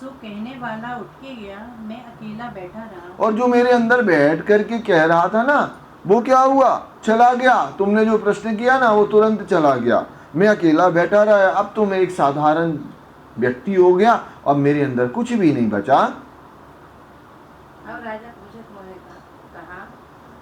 तो कहने वाला उठ के गया, मैं अकेला बैठा रहा। और जो मेरे अंदर बैठ करके कह रहा था ना, वो क्या हुआ? चला गया। तुमने जो प्रश्न किया ना, वो तुरंत चला गया। मैं अकेला बैठा रहा। अब तो मैं एक साधारण व्यक्ति हो गया और मेरे अंदर कुछ भी नहीं बचा। अब राजा पूछत मोहे कहा,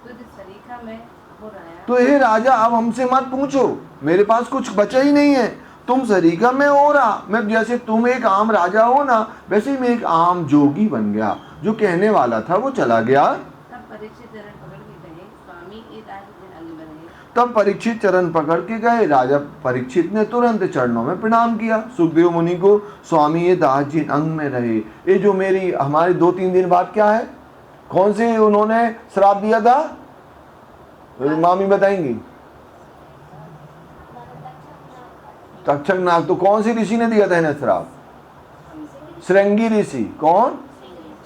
तुझ सरीखा में हो रहा। तो हे राजा, अब हमसे मत पूछो, मेरे पास कुछ बचा ही नहीं है। तुम सरीखा में हो रहा। मैं जैसे तुम एक आम राजा हो ना, वैसे ही मैं एक आम जोगी बन गया। जो कहने वाला था वो चला गया। तब परीक्षित चरण पकड़ के कहे, स्वामी ये दास जिन अंग में रहे। तब परीक्षित चरण पकड़ के गए। राजा परीक्षित ने तुरंत चरणों में प्रणाम किया सुखदेव मुनि को। स्वामी ये दास जिन अंग में रहे। ये जो मेरी हमारे 2-3 दिन बाद क्या है, कौन से उन्होंने श्राप दिया था, मामी बताएंगी? तक्षक नाग। तो कौन सी ऋषि ने दिया था इन्हें श्राप? श्रृंगी ऋषि। कौन?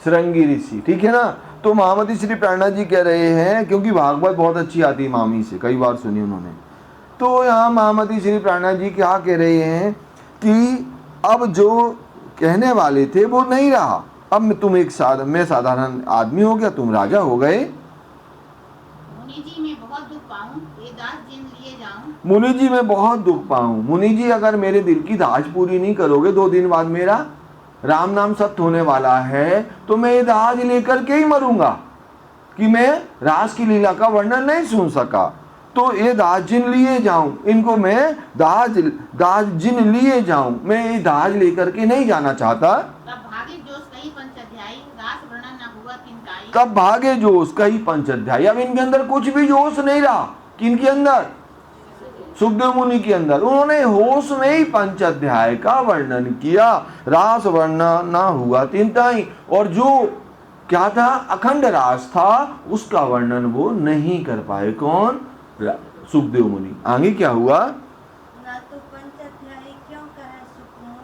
श्रृंगी ऋषि। ठीक है ना। तो महामती श्री प्रेरणा जी कह रहे हैं, क्योंकि भागवत बहुत अच्छी आती है मामी से, कई बार सुनी उन्होंने। तो यहाँ महामती श्री प्रेरणा जी क्या कह रहे हैं कि अब जो कहने वाले थे वो नहीं रहा। अब मैं साधारण आदमी हो गया, तुम राजा हो गए। मुनि जी मैं बहुत दुख पाऊं, ये दास जिन लिए जाऊं। मुनि जी मैं बहुत दुख पाऊं। मुनि जी अगर मेरे दिल की दाज पूरी नहीं करोगे, 2 दिन बाद मेरा राम नाम सत्य होने वाला है, तो मैं ये दाज लेकर के ही मरूंगा कि मैं रास की लीला का वर्णन नहीं सुन सका। तो ये दाज जिन लिए जाऊं, इनको मैं दाज जिन लिए जाऊं, मैं ये दाज लेकर के नहीं जाना चाहता। तब भागे जोश कही पंचाध्यायी, रास वर्णन न हुआ किनकाई। तब भागे जोश कही पंचाध्यायी। अब इनके अंदर कुछ भी जोश नहीं रहा। किनके अंदर? सुखदेव मुनि के अंदर। उन्होंने होश में ही पंचाध्याय का वर्णन किया। रास वर्णन ना हुआ तिनताई। और जो क्या था, अखंड रास था, उसका वर्णन वो नहीं कर पाए। कौन? सुखदेव मुनि। आगे क्या हुआ? ना तो पंचाध्यायी क्यों कहे सुकून,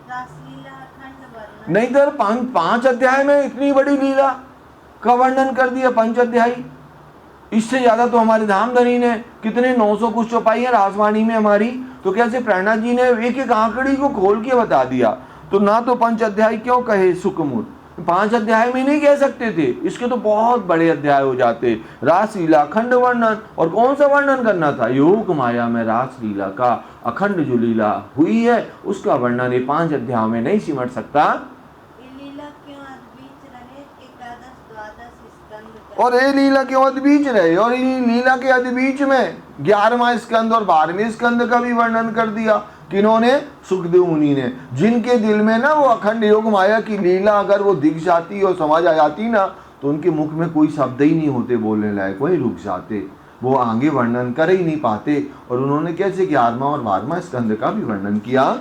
रासलीला अखंड वर्णन। नहीं तो 5 अध्याय में इतनी बड़ी लीला का वर्णन कर दिया पंचाध्यायी। इससे ज्यादा तो हमारे धामधनी ने कितने 900 कुछ चौपाई है रासवाणी में हमारी। तो कैसे प्रेरणा जी ने एक एक आंकड़ी को खोल के बता दिया। तो ना तो 5 अध्याय क्यों कहे सुकमुन, 5 अध्याय में नहीं कह सकते थे, इसके तो बहुत बड़े अध्याय हो जाते। रासलीला अखंड वर्णन। और कौन सा वर्णन करना था? योग माया में रासलीला का अखंड जो लीला हुई है उसका वर्णन ये 5 अध्याय में नहीं सिमट सकता। और ये लीला के अद्बीच रहे। और इन लीला के अद्बीच में 11वां स्कंद और 12वें स्कंद का भी वर्णन कर दिया। किन्होंने? सुखदेव मुनि ने। जिनके दिल में ना वो अखंड योग माया की लीला अगर वो दिख जाती और समझ आ जाती ना, तो उनके मुख में कोई शब्द ही नहीं होते बोलने लायक, वही रुक जाते, वो आगे वर्णन कर ही नहीं पाते। और उन्होंने कैसे 11वां और 12वां स्कंद का भी वर्णन किया।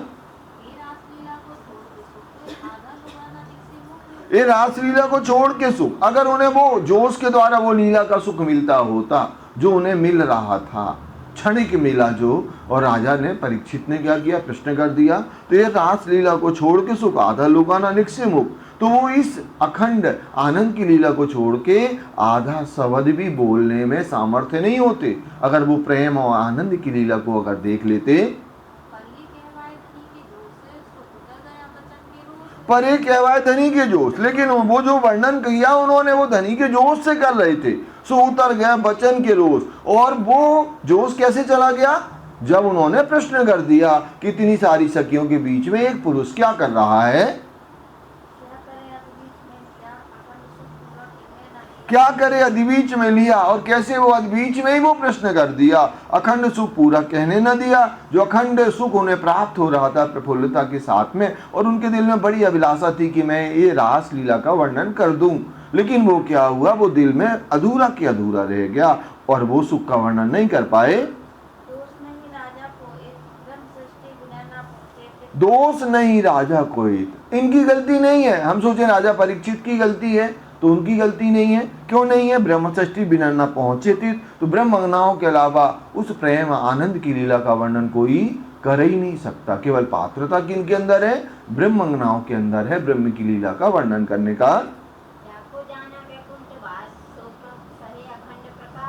ये रासलीला को छोड़ के सुख, अगर उन्हें वो जोश के द्वारा वो लीला का सुख मिलता होता जो उन्हें मिल रहा था, क्षणिक मिला जो। और राजा ने, परीक्षित ने क्या किया? प्रश्न कर दिया। तो ये रासलीला को छोड़ के सुख आधा लोकाना निक्षे मुख। तो वो इस अखंड आनंद की लीला को छोड़ के आधा शब्द भी बोलने में सामर्थ्य नहीं होते। अगर वो प्रेम और आनंद की लीला को अगर देख लेते। पर ये कहवाए धनी के जोश, लेकिन वो जो वर्णन किया उन्होंने वो धनी के जोश से कर रहे थे। सो उतर गया वचन के रोष। और वो जोश कैसे चला गया? जब उन्होंने प्रश्न कर दिया कि इतनी सारी सखियों के बीच में एक पुरुष क्या कर रहा है, क्या करे अधबीच में लिया। और कैसे वो अधबीच में ही वो प्रश्न कर दिया, अखंड सुख पूरा कहने न दिया। जो अखंड सुख उन्हें प्राप्त हो रहा था प्रफुल्लता के साथ में, और उनके दिल में बड़ी अभिलाषा थी कि मैं ये रास लीला का वर्णन कर दूं। लेकिन वो क्या हुआ, वो दिल में अधूरा के अधूरा रह गया और वो सुख का वर्णन नहीं कर पाए। दोष नहीं राजा कोई, इनकी गलती नहीं है। हम सोचे राजा परीक्षित की गलती है, तो उनकी गलती नहीं है। क्यों नहीं है? ब्रह्मषष्ठी बिना न पहुंचे थे। तो ब्रह्मंगनाओं के अलावा उस प्रेम आनंद की लीला का वर्णन कोई कर ही नहीं सकता। केवल पात्रता किनके अंदर है? ब्रह्मंगनाओं के अंदर है ब्रह्म की लीला का वर्णन करने का।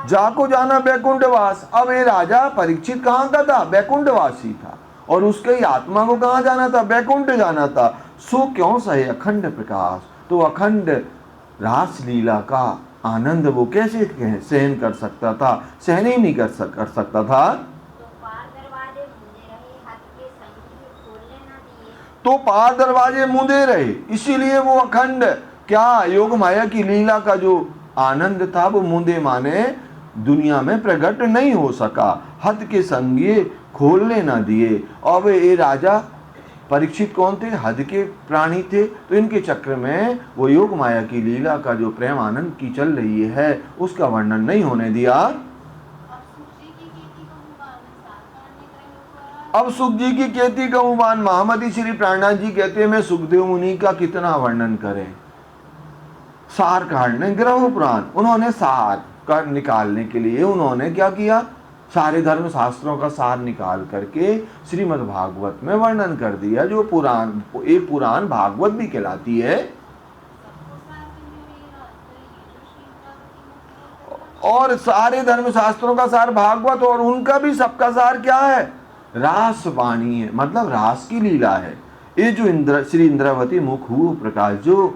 जाको जाना बैकुंठवास। अब ये राजा परीक्षित कहाँ का था? बैकुंठवासी था। और उसके आत्मा को कहाँ जाना था? बैकुंठ जाना था। सो क्यों सहे अखंड प्रकाश। तो अखंड रास लीला का आनंद वो कैसे सहन कर सकता था, सहन ही नहीं कर सकता था। तो पार दरवाजे मूंदे रहे, इसीलिए वो अखंड क्या योग माया की लीला का जो आनंद था वो मूंदे माने दुनिया में प्रकट नहीं हो सका। हद के संगे खोलने ना दिए। अब ये राजा परीक्षित कौन थे? हद के प्राणी थे। तो इनके चक्र में वो योग माया की लीला का जो प्रेम आनंद की चल रही है उसका वर्णन नहीं होने दिया। अब सुख जी की खेती का उमान महामती श्री प्राणनाथ जी कहते हैं मैं सुखदेव मुनि का कितना वर्णन करें। सार काटने ग्रह पुराण उन्होंने सार कर निकालने के लिए उन्होंने क्या किया, सारे धर्म शास्त्रों का सार निकाल करके श्रीमद् भागवत में वर्णन कर दिया, जो पुराण एक पुराण भागवत भी कहलाती है। और सारे धर्म शास्त्रों का सार भागवत, और उनका भी सबका सार क्या है? रास वाणी है, मतलब रास की लीला है। ये जो श्री इंद्रावती मुख हुआ प्रकाश, जो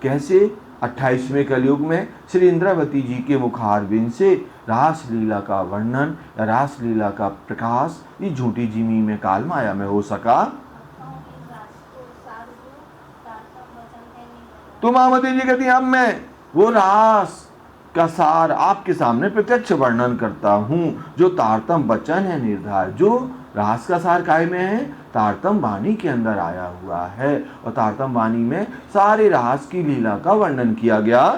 कैसे 28वें कलयुग में श्री इंद्रावती जी के मुखारबिंद से रास लीला का वर्णन या रास लीला का प्रकाश ये झूठी जिमी में काल माया में हो सका। तो महामती जी कहती हैं अब मैं वो रास का सार आपके सामने प्रत्यक्ष वर्णन करता हूँ, जो तारतम वचन है निर्धार। जो रास का सार काय में है? तारतम वाणी के अंदर आया हुआ है, और तारतम वाणी में सारे रास की लीला का वर्णन किया गया।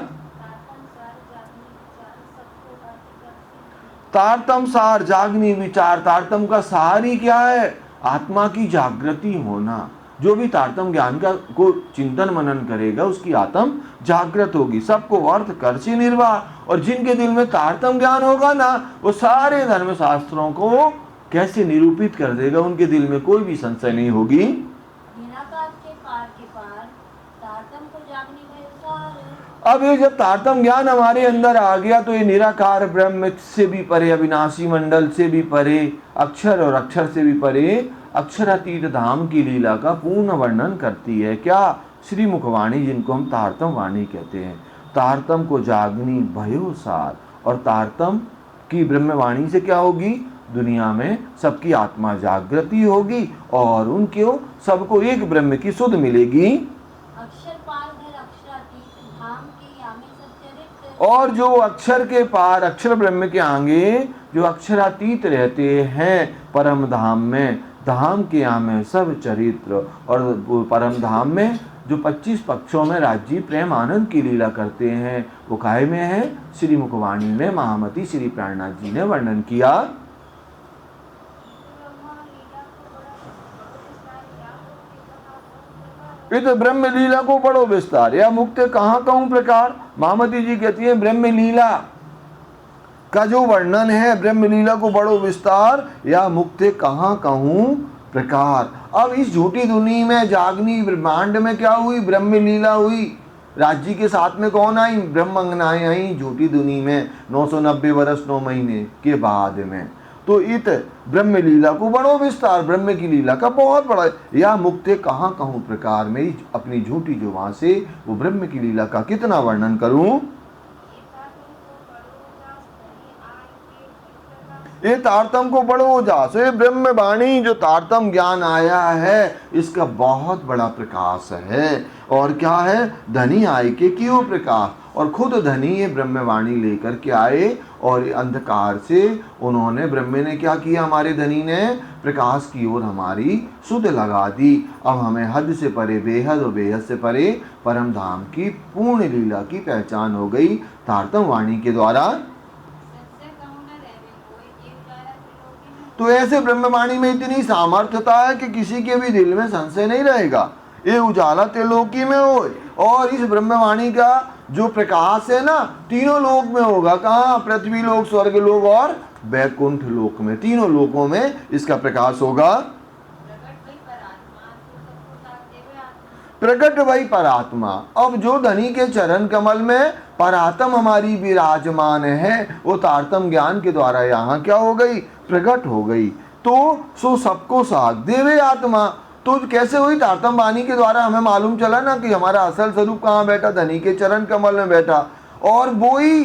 तारतम सार जागनी विचार, तारतम का सार ही क्या है? आत्मा की जागृति होना। जो भी तारतम ज्ञान का को चिंतन मनन करेगा उसकी आत्म जागृत होगी, सबको अर्थ कर से निर्वाह। और जिनके दिल में तारतम ज्ञान होगा ना, वो सारे धर्म शास्त्रों को कैसे निरूपित कर देगा, उनके दिल में कोई भी संशय नहीं होगी। अब ये जब तारतम ज्ञान हमारे अंदर आ गया तो ये निराकार ब्रह्म से भी परे, अविनाशी मंडल से भी परे, अक्षर और अक्षर से भी परे अक्षरातीत धाम की लीला का पूर्ण वर्णन करती है। क्या? श्री मुखवाणी, जिनको हम तारतम वाणी कहते हैं। तारतम को जागनी भयो सार, और तारतम की ब्रह्मवाणी से क्या होगी? दुनिया में सबकी आत्मा जागृति होगी और उनको सबको एक ब्रह्म की सुध मिलेगी। और जो अक्षर के पार, अक्षर ब्रह्म के आगे जो अक्षरातीत रहते हैं परम धाम में, धाम के आमे सब चरित्र, और परम धाम में जो 25 पक्षों में राज्य प्रेम आनंद की लीला करते हैं, वो काय में है? श्री मुखवाणी में महामती श्री प्राणनाथ जी ने वर्णन किया। ये तो ब्रह्म लीला को बड़ो विस्तार या मुक्त कहाँ कहूँ प्रकार। महामती जी कहती है ब्रह्म लीला का जो वर्णन है, ब्रह्म लीला को बड़ो विस्तार या मुक्त कहाँ कहूँ प्रकार। अब इस झूठी दुनिया में जागनी ब्रह्मांड में क्या हुई? ब्रह्म लीला हुई। राज्य के साथ में कौन आई? ब्रह्मंगनाएं आई झूठी दुनिया में 990 वर्ष 9 महीने के बाद में। तो इत ब्रह्म लीला को बड़ो विस्तार, ब्रह्म की लीला का बहुत बड़ा या मुक्ते कहाँ कहूँ प्रकार में अपनी झूठी जुबान से वो ब्रह्म की लीला का कितना वर्णन करूं। ये तारतम को बड़ो जास, ये ब्रह्म वाणी जो तारतम ज्ञान आया है इसका बहुत बड़ा प्रकाश है। और क्या है? धनी आए के क्यों प्रकाश, और खुद धनी ये ब्रह्मवाणी लेकर के आए और अंधकार से उन्होंने, ब्रह्म ने क्या किया? हमारे धनी ने प्रकाश की ओर हमारी सुध लगा दी। अब हमें हद से परे बेहद और बेहद से परे परम धाम की पूर्ण लीला की पहचान हो गई तारतम वाणी के द्वारा। तो ऐसे ब्रह्मवाणी में इतनी सामर्थ्यता है कि किसी के भी दिल में संशय नहीं रहेगा। ये उजाला त्रिलोकी में हो, और इस ब्रह्मवाणी का जो प्रकाश है ना तीनों लोक में होगा। कहाँ? पृथ्वी लोक, स्वर्ग लोक और वैकुंठ लोक में, तीनों लोकों में इसका प्रकाश होगा। प्रकट वही परात्मा। अब जो धनी के चरण कमल में परात्म हमारी विराजमान है, वो तारतम ज्ञान के द्वारा यहाँ क्या हो गई? प्रकट हो गई। तो सो सबको साथ देवे आत्मा। तो कैसे हुई? तारतम्य वाणी के द्वारा हमें मालूम चला ना कि हमारा असल स्वरूप कहाँ बैठा, धनी के चरण कमल में बैठा। और वो ही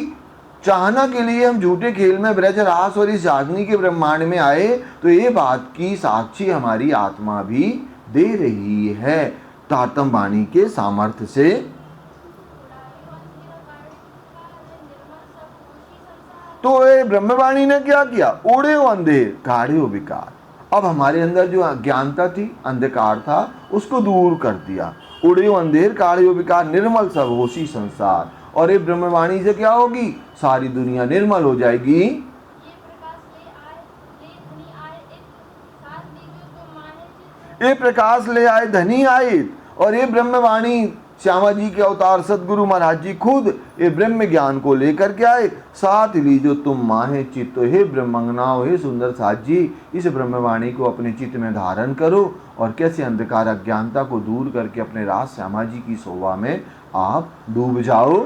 चाहना के लिए हम झूठे खेल में ब्रज रास और इस जागनी के ब्रह्मांड में आए। तो ये बात की साक्षी हमारी आत्मा भी दे रही है तारतम्य वाणी के सामर्थ्य से। तो ये ब्रह्मवाणी ने क्या किया? उड़े हो अंधेर काढ़े हो विकार। अब हमारे अंदर जो अज्ञानता थी, अंधकार था, उसको दूर कर दिया। उड़े हो अंधेर काढ़े हो विकार, निर्मल सब होशी संसार। और ये ब्रह्मवाणी से क्या होगी? सारी दुनिया निर्मल हो जाएगी। ये प्रकाश ले आए धनी आए। और ये ब्रह्मवाणी श्यामा जी के अवतार सदगुरु महाराज जी खुद ये ब्रह्म ज्ञान को लेकर के आए। साथ लीजो तुम माहे चित्त, हे ब्रह्मंगनाओ, हे सुंदर साथ जी, इस ब्रह्मवाणी को अपने चित्त में धारण करो और कैसे अंधकार अज्ञानता को दूर करके अपने रास श्यामा जी की शोभा में आप डूब जाओ।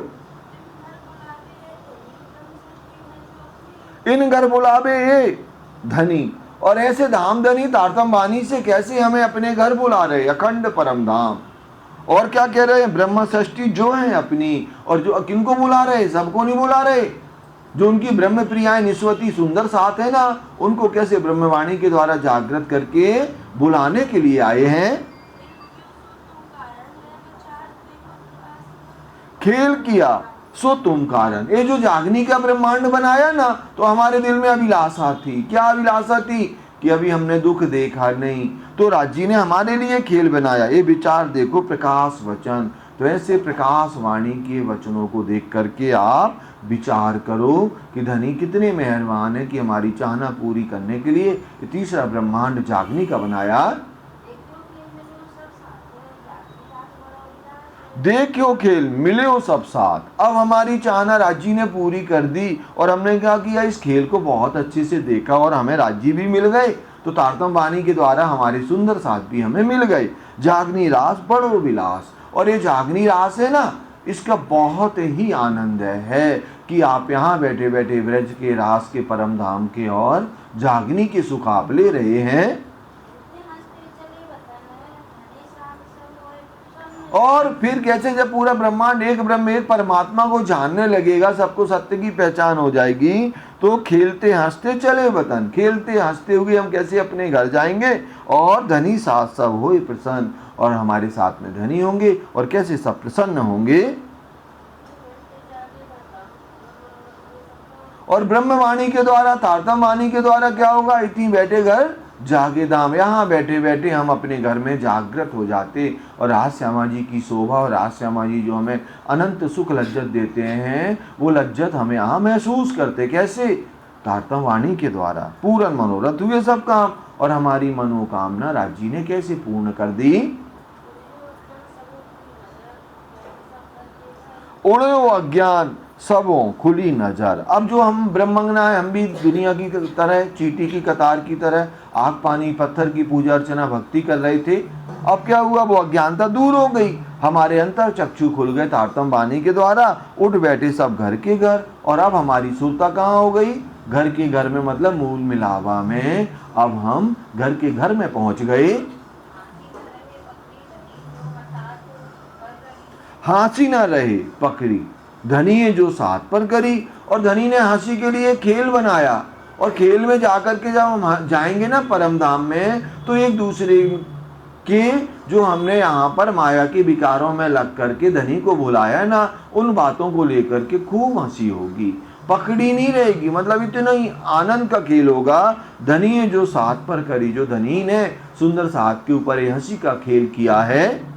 इन घर बुलावे ये धनी। और ऐसे धाम धनी तारतम्य वाणी से कैसे हमें अपने घर बुला रहे, अखंड परम धाम। और क्या कह रहे हैं? ब्रह्म षष्ठी जो है अपनी, और जो किनको बुला रहे? सबको नहीं बुला रहे। जो उनकी ब्रह्म प्रियाएं निस्वती सुंदर साथ है ना, उनको कैसे ब्रह्मवाणी के द्वारा जागृत करके बुलाने के लिए आए हैं। खेल किया सो तुम कारण। ये जो जागनी का ब्रह्मांड बनाया ना, तो हमारे दिल में अभिलाषा थी। क्या अभिलाषा थी? कि अभी हमने दुख देखा नहीं, तो राज्य ने हमारे लिए खेल बनाया। ये विचार देखो, प्रकाश वचन। तो ऐसे प्रकाश वाणी के वचनों को देख करके आप विचार करो कि धनी कितने मेहरबान है कि हमारी चाहना पूरी करने के लिए तीसरा ब्रह्मांड जागनी का बनाया। देखो खेल मिले हो सब साथ। अब हमारी चाहना राज्य ने पूरी कर दी और हमने क्या किया? इस खेल को बहुत अच्छे से देखा और हमें राज्य भी मिल गए। तो तारतम्य वाणी के द्वारा हमारे सुंदर साथ भी हमें मिल गए। जागनी रास बड़ो विलास। और ये जागनी रास है ना, इसका बहुत ही आनंद है कि आप यहाँ बैठे बैठे ब्रज के रास के परम धाम के और जागनी के सुख आप ले रहे हैं। और फिर कैसे जब पूरा ब्रह्मांड एक ब्रह्म एक परमात्मा को जानने लगेगा, सबको सत्य की पहचान हो जाएगी, तो खेलते हंसते चले वतन। खेलते हंसते हुए हम कैसे अपने घर जाएंगे और धनी साथ सब होए प्रसन्न। और हमारे साथ में धनी होंगे और कैसे सब प्रसन्न होंगे। और ब्रह्मवाणी के द्वारा तारतम्य वाणी के द्वारा क्या होगा? इतनी बैठे घर जागे दाम। यहाँ बैठे बैठे हम अपने घर में जागृत हो जाते और रास श्यामा जी की शोभा और रास श्यामा जी जो हमें अनंत सुख लज्जत देते हैं, वो लज्जत हमें यहाँ महसूस करते। कैसे? तारतम्य वाणी के द्वारा पूर्ण मनोरथ हुए सब काम। और हमारी मनोकामना राज्य ने कैसे पूर्ण कर दी? उड़ो अज्ञान सबों खुली नजर। अब जो हम ब्रह्मंगना है, हम भी दुनिया की तरह चींटी की कतार की तरह आग पानी पत्थर की पूजा अर्चना भक्ति कर रहे थे। अब क्या हुआ? वो अज्ञानता दूर हो गई, हमारे अंतर चक्षु खुल गए तारतम्य वाणी के द्वारा। उठ बैठे सब घर के घर। और अब हमारी सुरता कहाँ हो गई? घर के घर में, मतलब मूल मिलावा में। अब हम घर के घर में पहुंच गए। हंसी न रहे पकड़ी, धनी ने जो साथ पर करी। और धनी ने हंसी के लिए खेल बनाया। और खेल में जाकर के जब हम जाएंगे ना परम धाम में, तो एक दूसरे के जो हमने यहाँ पर माया के विकारों में लग करके धनी को बुलाया ना, उन बातों को लेकर के खूब हंसी होगी, पकड़ी नहीं रहेगी। मतलब इतना ही आनंद का खेल होगा। धनी ने जो साथ पर करी, जो धनी ने सुंदर साथ के ऊपर ये हंसी का खेल किया है।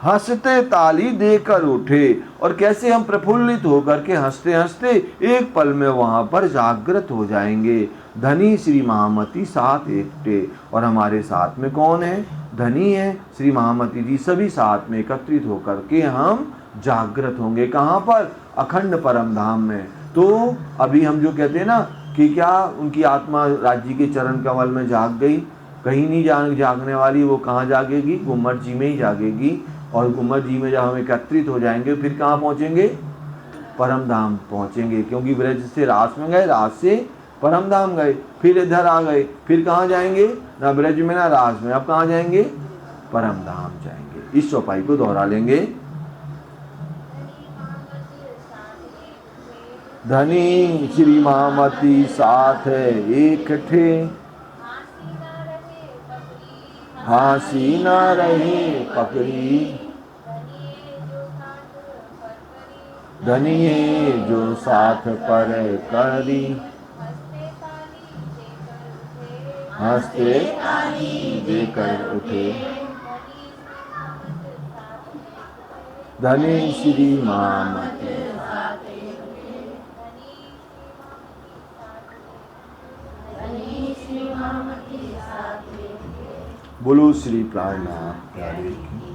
हंसते ताली देकर उठे। और कैसे हम प्रफुल्लित होकर के हंसते हंसते एक पल में वहां पर जागृत हो जाएंगे। धनी श्री महामती साथ एकटे। और हमारे साथ में कौन है? धनी है, श्री महामती जी सभी साथ में एकत्रित होकर के हम जागृत होंगे। कहाँ पर? अखंड परम धाम में। तो अभी हम जो कहते हैं ना कि क्या उनकी आत्मा राज्य के चरण कमल में जाग गई, कहीं नहीं जागने वाली। वो कहाँ जागेगी? गुम्मट जी में ही जागेगी। और गुम्मट जी में जब हम एकत्रित हो जाएंगे, फिर कहाँ पहुँचेंगे? परम धाम पहुँचेंगे। क्योंकि ब्रज से रास में गए, रास से परम धाम गए, फिर इधर आ गए, फिर कहाँ जाएंगे? ना ब्रज में ना राज में, अब कहाँ जाएंगे? परम धाम जाएंगे। इस चौपाई को दोहरा लेंगे। धनी श्री मामती साथ एक ठे, हासी न रहे पकड़ी, धनिये जो साथ पर करी, हंसते देकर उठे, धनी श्री मामती। बोलो श्री प्राणनाथ प्यारे की।